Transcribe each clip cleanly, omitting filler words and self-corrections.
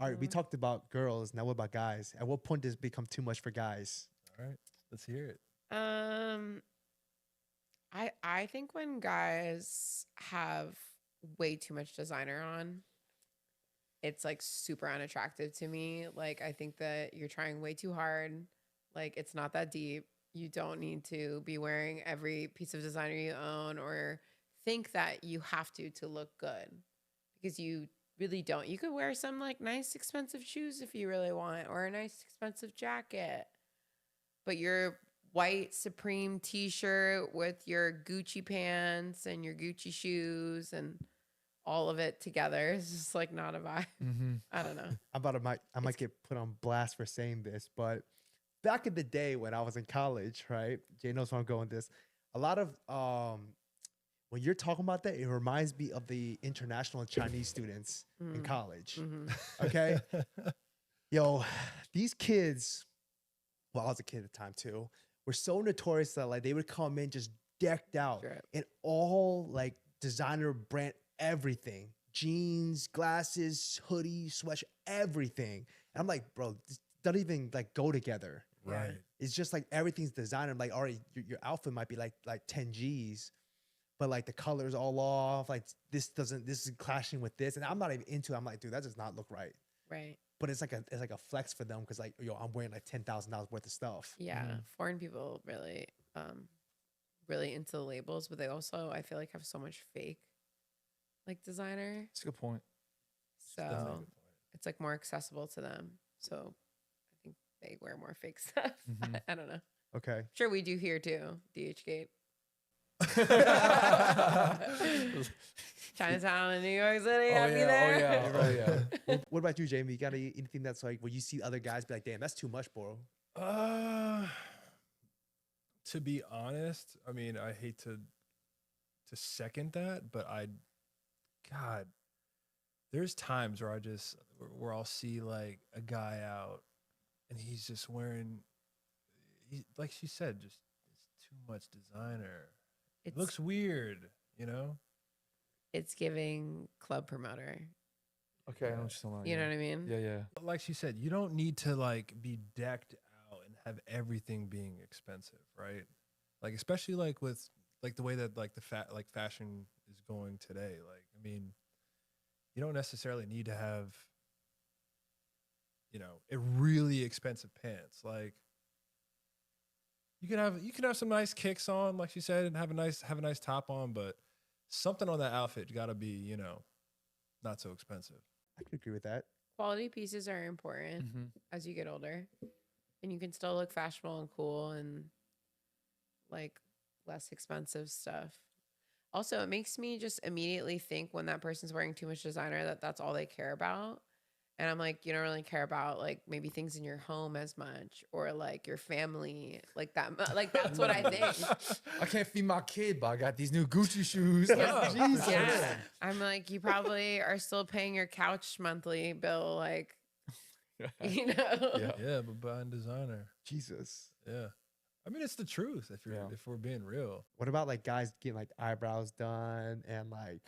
All right, we talked about girls. Now what about guys? At what point does it become too much for guys? All right, let's hear it. I think when guys have way too much designer on, it's like super unattractive to me. Like I think that you're trying way too hard. Like it's not that deep. You don't need to be wearing every piece of designer you own or think that you have to look good, because you really don't. You could wear some like nice expensive shoes if you really want, or a nice expensive jacket. But your white Supreme t-shirt with your Gucci pants and your Gucci shoes and all of it together is just like not a vibe. I don't know. I might get put on blast for saying this, but back in the day when I was in college, right? Jay knows where I'm going with this. A lot of when you're talking about that, it reminds me of the international Chinese students in college. Okay. Yo, these kids, well, I was a kid at the time too, were so notorious that like they would come in just decked out in all like designer brand everything. Jeans, glasses, hoodie, sweatshirt, everything. And I'm like, bro, this doesn't even like go together. Right. It's just like everything's designer. I'm like, all right, your outfit might be like 10 G's, but like the color's all off. Like this is clashing with this. And I'm not even into it. I'm like, dude, that does not look right. Right. But it's like a flex for them because like, yo, I'm wearing like $10,000 worth of stuff. Yeah. Foreign people really, really into the labels, but they also, I feel like, have so much fake like designer. That's a good point. So it's like more accessible to them. So I think they wear more fake stuff. I don't know. Okay. Sure, we do here too. DH Chinatown in New York City. I'll be there. Oh yeah. What about you, Jamie? You got anything that's like where you see other guys be like, damn, that's too much, bro? To be honest, I mean, I hate to second that, but God, there's times where I'll see like a guy out and he's just wearing, like she said, just it's too much designer. It looks weird, you know? It's giving club promoter. Okay, I know what you're talking about. You know what I mean? Yeah, yeah. But like she said, you don't need to like be decked out and have everything being expensive, right? Like especially like with like the way that like the fashion is going today. Like, I mean, you don't necessarily need to have, you know, a really expensive pants. Like you can have some nice kicks on, like she said, and have a nice top on, but something on that outfit got to be, you know, not so expensive. I could agree with that. Quality pieces are important as you get older, and you can still look fashionable and cool and like less expensive stuff. Also, it makes me just immediately think when that person's wearing too much designer that that's all they care about. And I'm like, you don't really care about like maybe things in your home as much, or like your family, like that. Like that's what I think. I can't feed my kid, but I got these new Gucci shoes. Jesus. Yeah. I'm like, you probably are still paying your couch monthly bill, like, you know. Yeah, but buying designer. Jesus. Yeah. I mean, it's the truth if we're being real. What about like guys getting like eyebrows done and like?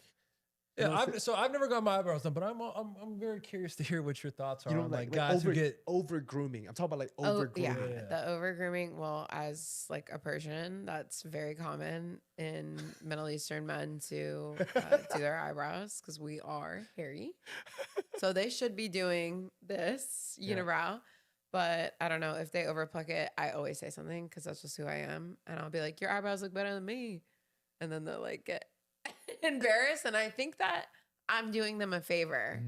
Yeah, I've never got my eyebrows done, but I'm very curious to hear what your thoughts are You know, on like guys who get over grooming. I'm talking about like over grooming. Yeah, the over grooming. Well, as like a Persian, that's very common in Middle Eastern men to do their eyebrows because we are hairy. So they should be doing this unibrow. But I don't know if they overpluck it. I always say something because that's just who I am, and I'll be like, "Your eyebrows look better than me," and then they'll like get embarrassed, and I think that I'm doing them a favor,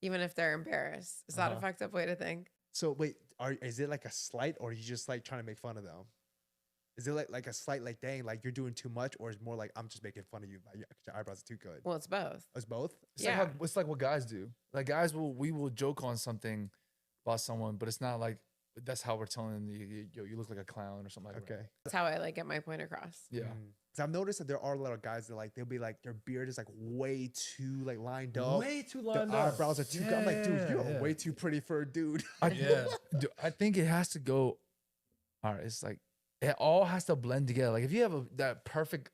even if they're embarrassed. Is that a fucked up way to think? So wait, is it like a slight, or are you just like trying to make fun of them? Is it like a slight, like dang, like you're doing too much, or is it more like I'm just making fun of you? Like your eyebrows are too good. Well, it's both. It's both. It's like what guys do. Like guys we will joke on something about someone, but it's not like that's how we're telling them you look like a clown or something like that. Okay. That's how I like get my point across. Yeah. Because I've noticed that there are a lot of guys that like they'll be like their beard is like way too like lined up. way too lined Their up. eyebrows are too good. I'm like, dude, you're way too pretty for a dude. Dude, I think it has to go. All right, it's like it all has to blend together. Like if you have that perfect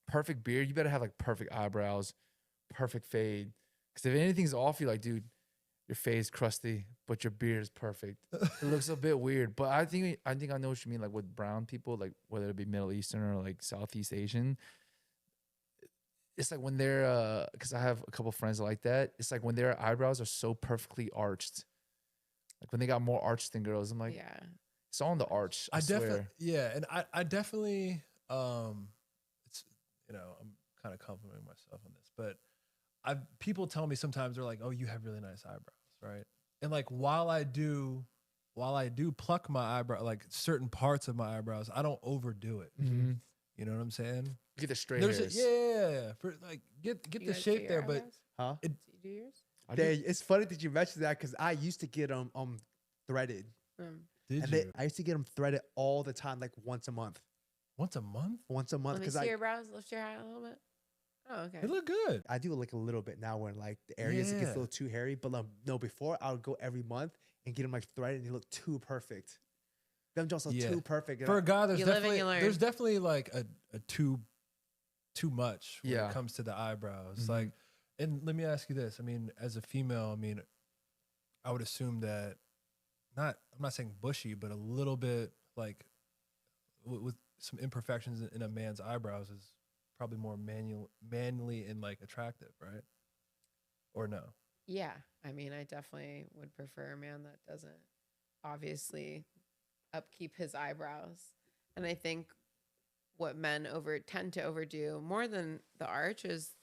perfect beard, you better have like perfect eyebrows, perfect fade. Because if anything's off, you're like, dude, your face crusty, but your beard is perfect. It looks a bit weird, but I think I know what you mean. Like with brown people, like whether it be Middle Eastern or like Southeast Asian, it's like when they're because I have a couple friends like that. It's like when their eyebrows are so perfectly arched, like when they got more arched than girls. I'm like, Yeah. it's all in the arch. I definitely, swear. and I definitely, it's, you know, I'm kind of complimenting myself on this, but people tell me sometimes they're like, oh, you have really nice eyebrows, right? And like while I do pluck my eyebrow, like certain parts of my eyebrows, I don't overdo it. Mm-hmm. You know what I'm saying? Get the straight There's hairs. for like get You the guys do shape your there, but eyebrows? Huh? Do you do yours? I do. It's funny that you mentioned that because I used to get them threaded. did And you I used to get them threaded all the time, like once a month. once a month? Once a month, Let me because see I your brows. Lift your hat a little bit. Oh, okay. They look good. I do like a little bit now when like the areas it gets a Yeah. little too hairy. But no, before I would go every month and get them like threaded, and they look too perfect. Them just look Yeah. too perfect. For a guy, You live and you learn. there's definitely like a too much when Yeah. it comes to the eyebrows. Mhm. Like, and let me ask you this. I mean, as a female, I mean, I would assume that I'm not saying bushy, but a little bit like with some imperfections in a man's eyebrows is probably more manly and like attractive, right? Or no? Yeah. I mean, I definitely would prefer a man that doesn't obviously upkeep his eyebrows. And I think what men tend to overdo more than the arch is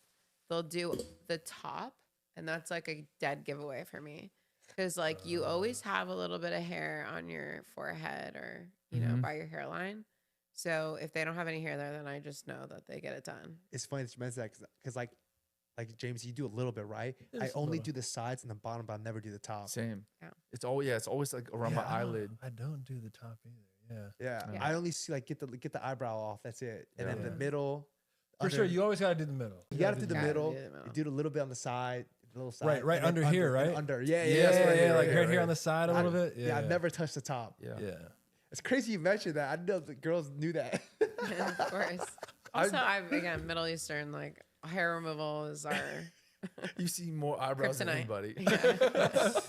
they'll do the top, and that's like a dead giveaway for me. Because like you always have a little bit of hair on your forehead or, you know, Mhm. by your hairline. So if they don't have any hair there, then I just know that they get it done. It's funny that you mentioned that because like James, you do a little bit, right? Yeah, I just a only little. do the sides and the bottom, but I never do the top. Same. Yeah. It's always like around Yeah, my eyelid. I don't do the top either. Yeah. Yeah. Yeah. I only see like get the eyebrow off. That's it. And then Yeah. the middle. For sure, you always got to do the middle. You gotta do the Gotta middle. do the middle. You do a little bit on the side, the little side, Right and then under here, and right? Under, Yeah, that's right here, like right here right. on the side a little bit. Yeah, I never touched the top. Yeah. Yeah. It's crazy you mentioned that. I didn't know the girls knew that. Of course. Also, I'm again Middle Eastern. Like hair removal is our You see more eyebrows than kryptonite. anybody. Yeah.